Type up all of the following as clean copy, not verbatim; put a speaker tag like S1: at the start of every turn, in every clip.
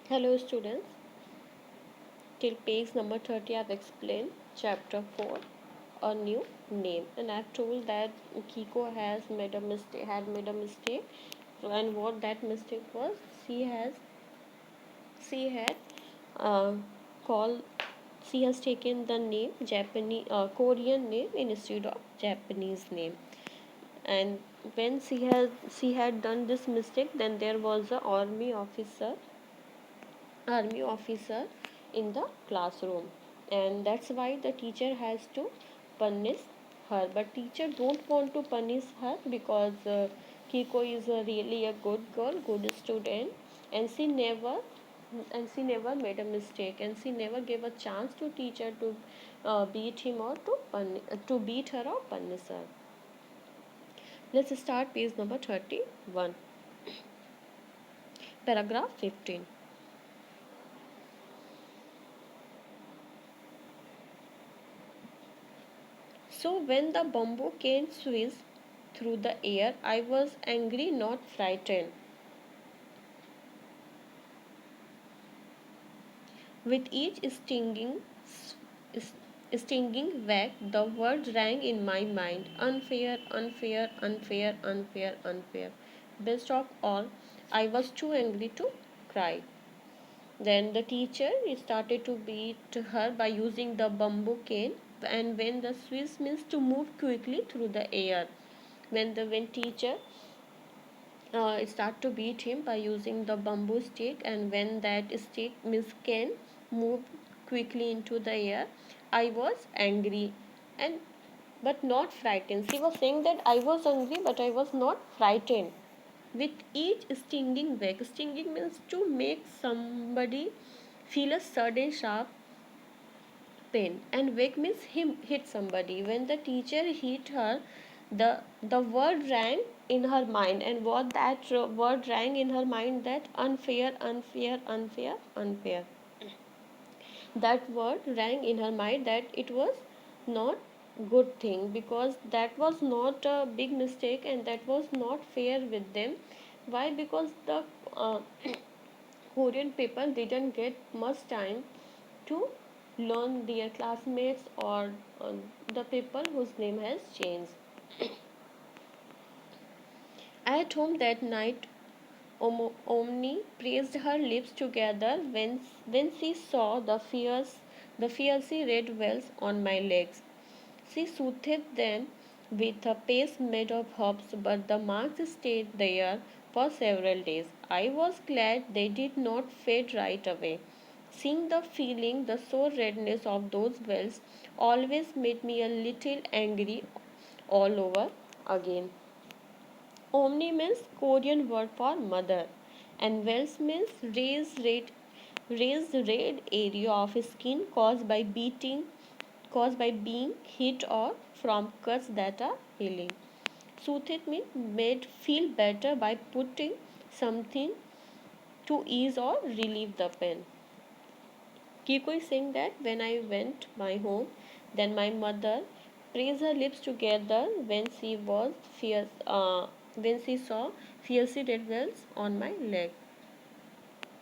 S1: Hello students, till page number 30 I've explained chapter 4, a new name, and I've told that Kiko has made a mistake, and what that mistake was, she had uh, called she has taken the name Japanese Korean name instead of Japanese name. And when she had done this mistake, then there was a army officer in the classroom, and that's why the teacher has to punish her. But teacher don't want to punish her because Kiko is really a good girl, good student, and she never made a mistake, and she never gave a chance to teacher to beat him or to beat her or punish her. Let's start page number 31, paragraph 15. So when the bamboo cane whizzed through the air, I was angry, not frightened. With each stinging whack, the word rang in my mind: unfair, unfair, unfair, unfair, unfair. Best of all, I was too angry to cry. Then the teacher started to beat her by using the bamboo cane, and when the Swiss means to move quickly through the air. When teacher start to beat him by using the bamboo stick, and when that stick Miss Ken moved quickly into the air, I was angry and but not frightened. She was saying that I was angry but I was not frightened. With each stinging whack, stinging means to make somebody feel a sudden sharp pain, and wake means him hit somebody. When the teacher hit her, the the word rang in her mind, and what that word rang in her mind, that unfair, unfair, unfair, unfair. That word rang in her mind that it was not good thing, because that was not a big mistake and that was not fair with them. Why? Because the uh, Korean people didn't get much time to learn their classmates or the people whose name has changed. At home that night, Omni pressed her lips together when she saw the fiercely red wells on my legs. She soothed them with a paste made of herbs, but the marks stayed there for several days. I was glad they did not fade right away. Seeing the feeling, the sore redness of those wells always made me a little angry all over again. Omni means Korean word for mother, and wells means raised red area of skin caused by being hit or from cuts that are healing. Soothed means made feel better by putting something to ease or relieve the pain. Kiko is saying that when I went my home, then my mother pressed her lips together when she saw fierce red wells on my leg.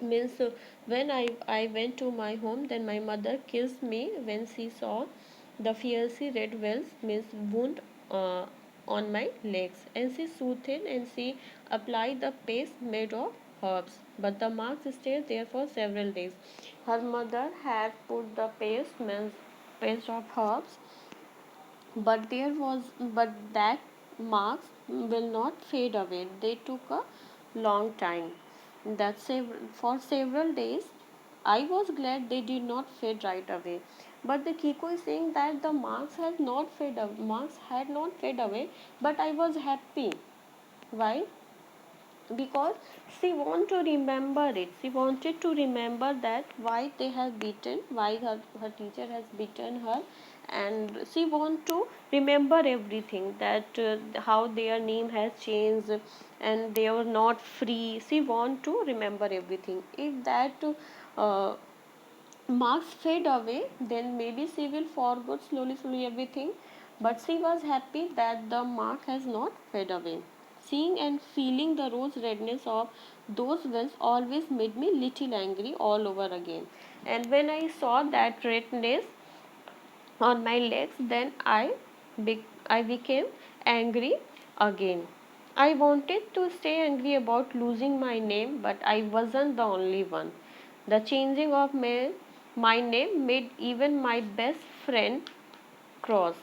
S1: Means when I went to my home, then my mother kissed me when she saw the fierce red wells means wound on my legs, and she soothed and she applied the paste made of herbs, but the marks stayed there for several days. Her mother had put the paste of herbs, but that marks will not fade away. They took a long time. For several days. I was glad they did not fade right away. But the Kiko is saying that the marks had not fade away, but I was happy. Why? Because she wanted to remember it. She wanted to remember that why her teacher has beaten her, and she want to remember everything, that how their name has changed and they were not free. She want to remember everything. If that marks fade away, then maybe she will forget slowly everything, but she was happy that the mark has not fade away. Seeing and feeling the rose redness of those wells always made me little angry all over again. And when I saw that redness on my legs, then I became angry again. I wanted to stay angry about losing my name, but I wasn't the only one. The changing of my name made even my best friend cross.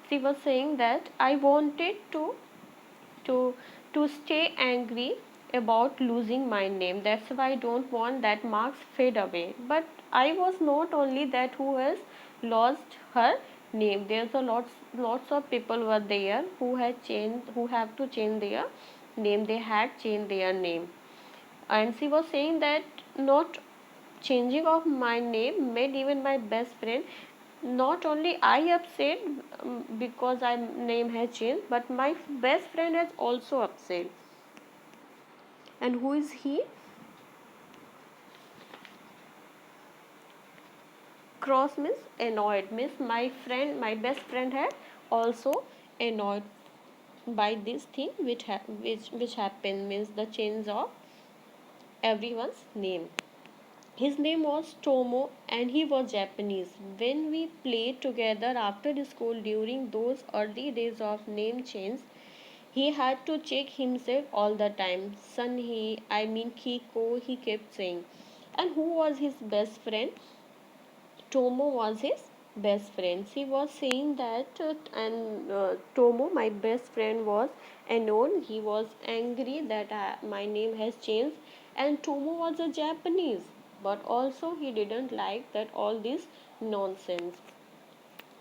S1: She was saying that I wanted to to stay angry about losing my name. That's why I don't want that marks fade away. But I was not only that who has lost her name. There's a lots of people were there who had changed, who have to change their name. They had changed their name. And she was saying that not changing of my name made even my best friend, not only I upset, because I name has changed, but my best friend has also upset. And who is he? Cross means annoyed, means my best friend had also annoyed by this thing which happened, means the change of everyone's name. His name was Tomo and he was Japanese. When we played together after school during those early days of name change, he had to check himself all the time. Sunhee, I mean Kiko, he kept saying. And who was his best friend? Tomo was his best friend. She was saying that, Tomo, my best friend, was annoyed. He was angry that my name has changed. And Tomo was a Japanese, but also he didn't like that all this nonsense.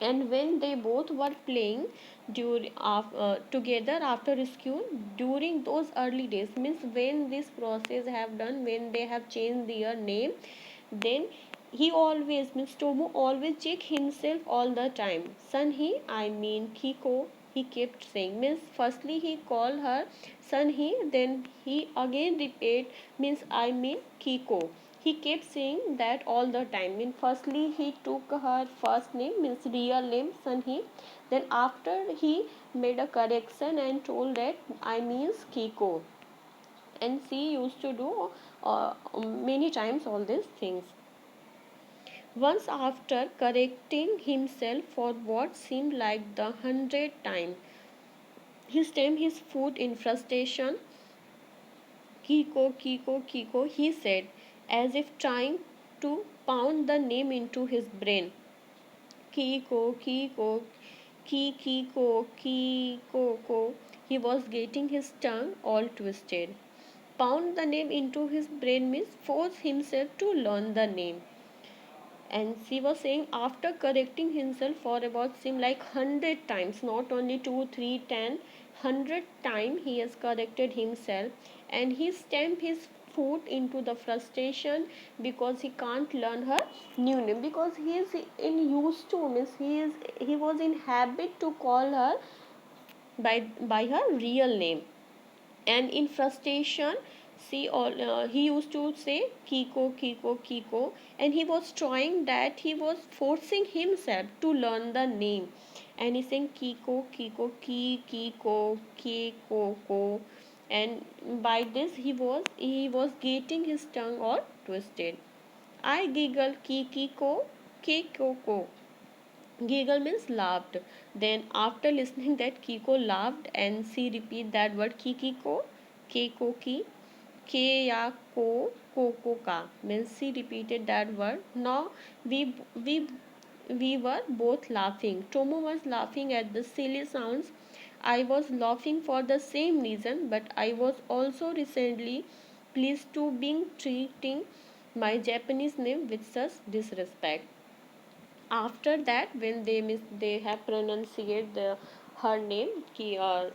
S1: And when they both were playing together after school during those early days, means when this process have done, when they have changed their name, then he always, means Tomo always check himself all the time. Sunhee, I mean Kiko, he kept saying, means firstly he called her Sunhee, then he again repeat, means I mean Kiko. He kept saying that all the time. Mean firstly he took her first name, means real name Sunhee, then after he made a correction and told that I means Kiko. And she used to do many times all these things. Once, after correcting himself for what seemed like the 100th time, he stamped his foot in frustration. Kiko, Kiko, Kiko, he said, as if trying to pound the name into his brain. Kiko, Kiko, Kiko, Kiko, Ko. He was getting his tongue all twisted. Pound the name into his brain means force himself to learn the name. And she was saying after correcting himself for about seem like 100 times, not only 2 3 10, 100 times he has corrected himself, and he stamped his foot into the frustration because he can't learn her new name, because he is in used to, means he was in habit to call her by her real name. And in frustration, he used to say Kiko, Kiko, Kiko, and he was trying that, he was forcing himself to learn the name, and he's saying Kiko, Kiko, Kiko, Kiko, Ko. And by this he was getting his tongue all twisted. I giggle Kiko, Kiko, Ko. Giggle means laughed. Then after listening that, Kiko laughed and she repeat that word Kikiko, Keiko ki, Ke ya ko, Koko ka. Means she repeated that word. Now we we we were both laughing. Tomo was laughing at the silly sounds. I was laughing for the same reason, but I was also recently pleased to being treating my Japanese name with such disrespect. After that, when they have pronunciated her name Kiko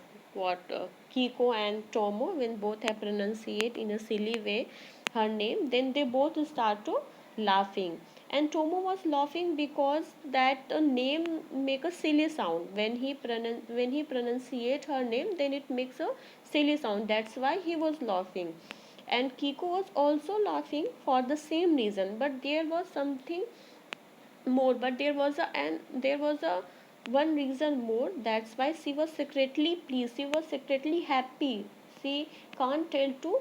S1: and Tomo, when both have pronunciated in a silly way her name, then they both start to laughing. And Tomo was laughing because that name make a silly sound when he pronunciate her name, then it makes a silly sound, that's why he was laughing. And Kiko was also laughing for the same reason, but there was something more, but there was a one reason more. That's why she was secretly pleased, she was secretly happy. She can't tell to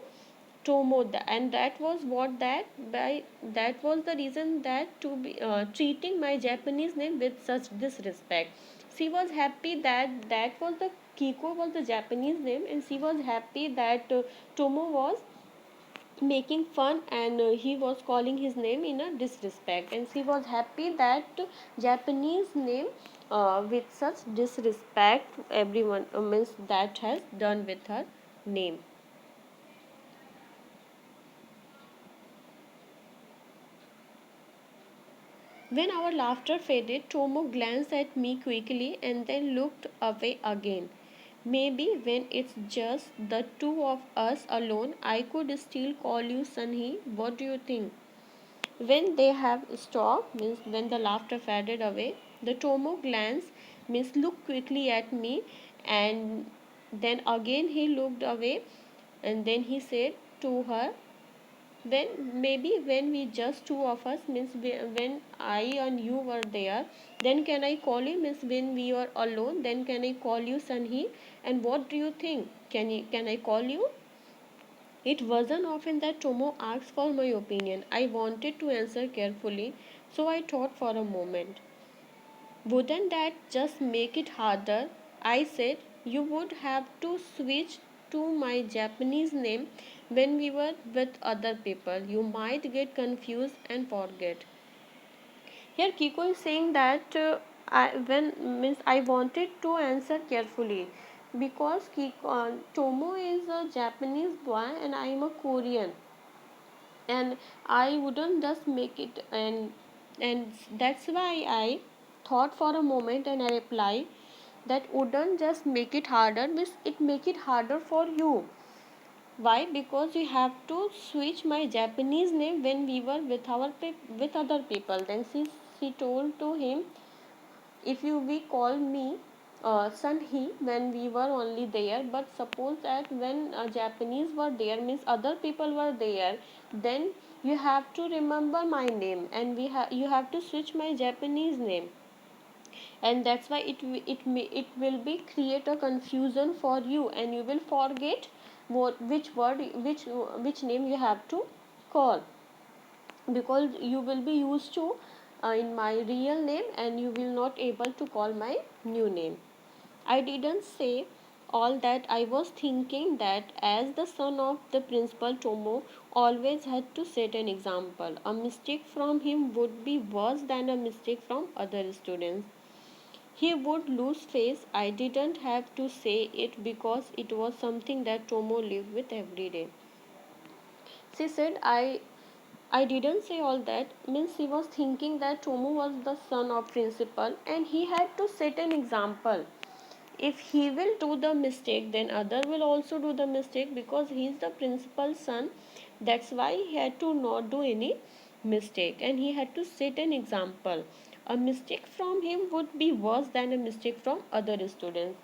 S1: Tomo that, and that was what that by that was the reason that to be treating my Japanese name with such disrespect. She was happy that that was the Kiko was the Japanese name, and she was happy that Tomo was making fun, and he was calling his name in a disrespect, and she was happy that Japanese name with such disrespect everyone means that has done with her name. When our laughter faded, Tomo glanced at me quickly and then looked away again. Maybe when it's just the two of us alone, I could still call you Sunny. What do you think? When they have stopped, means when the laughter faded away, the Tomo glanced, means looked quickly at me, and then again he looked away, and then he said to her, when maybe when we just two of us, means when I and you were there, then can I call you, means when we were alone, then can I call you Sunny? And what do you think, can I call you? It wasn't often that Tomo asked for my opinion. I wanted to answer carefully, so I thought for a moment. Wouldn't that just make it harder? I said, you would have to switch to my Japanese name when we were with other people. You might get confused and forget. Here Kiko is saying that I wanted to answer carefully because Tomo is a Japanese boy and I am a Korean, and I wouldn't just make it, and that's why I thought for a moment and I reply that wouldn't just make it harder, means it make it harder for you. Why? Because you have to switch my Japanese name when we were with with other people. Then she told to him, if you we call me son he when we were only there, but suppose that when Japanese were there, means other people were there, then you have to remember my name, and you have to switch my Japanese name, and that's why it will be create a confusion for you, and you will forget which word, which name you have to call, because you will be used to in my real name, and you will not able to call my new name. I didn't say all that. I was thinking that as the son of the principal, Tomo always had to set an example. A mistake from him would be worse than a mistake from other students. He would lose face. I didn't have to say it because it was something that Tomo lived with every day. She said, I didn't say all that, means he was thinking that Tomo was the son of principal and he had to set an example. If he will do the mistake, then other will also do the mistake, because he is the principal's son. That's why he had to not do any mistake, and he had to set an example. A mistake from him would be worse than a mistake from other students.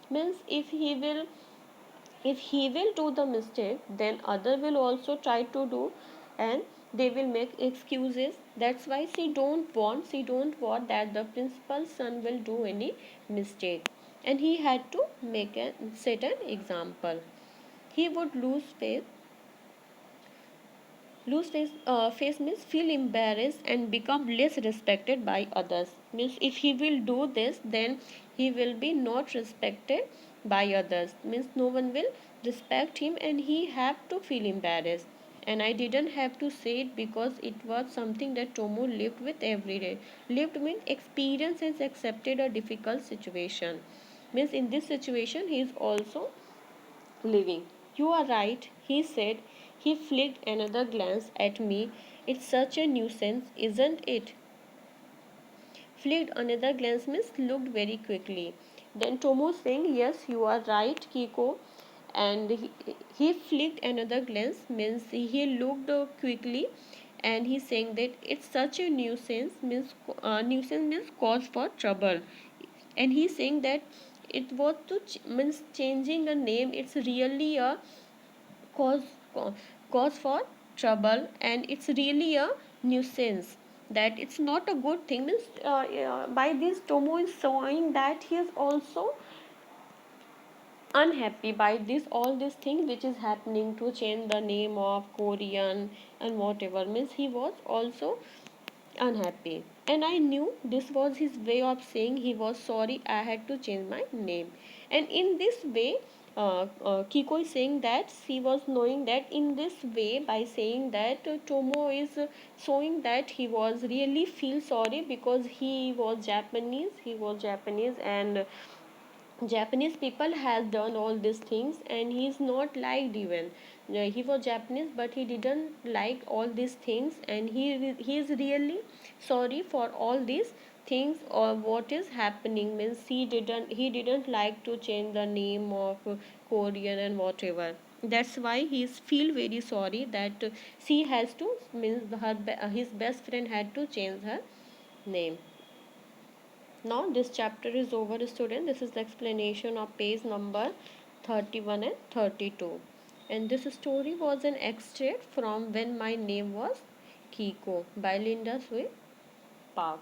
S1: Means if he will do the mistake, then other will also try to do, and they will make excuses. That's why she don't want that the principal's son will do any mistake, and he had to make a set an example. He would face means feel embarrassed and become less respected by others. Means if he will do this, then he will be not respected by others. Means no one will respect him, and he have to feel embarrassed. And I didn't have to say it because it was something that Tomo lived with every day. Lived means experience has accepted a difficult situation. Means in this situation he is also living. You are right, he said. He flicked another glance at me. It's such a nuisance, isn't it? Flicked another glance means looked very quickly. Then Tomo saying, yes, you are right, Kiko. And he flicked another glance means he looked quickly, and he's saying that it's such a nuisance means cause for trouble, and he's saying that it was to means changing a name, it's really a cause cause for trouble, and it's really a nuisance. that it's not a good thing. Means by this Tomo is showing that he is also unhappy by this all these things which is happening to change the name of Korean and whatever. Means he was also unhappy, and I knew this was his way of saying he was sorry I had to change my name. And in this way, Kiko is saying that she was knowing that in this way, by saying that Tomo is showing that he was really feel sorry because he was Japanese, and Japanese people has done all these things, and he's not liked even. He was Japanese, but he didn't like all these things, and he is really sorry for all these things or what is happening. Means he didn't like to change the name of Korean and whatever. That's why he's feel very sorry that she has to, means his best friend had to change her name. Now this chapter is over, student. This is the explanation of page number 31 and 32. And this story was an extract from When My Name Was Kiko by Linda Sui Park.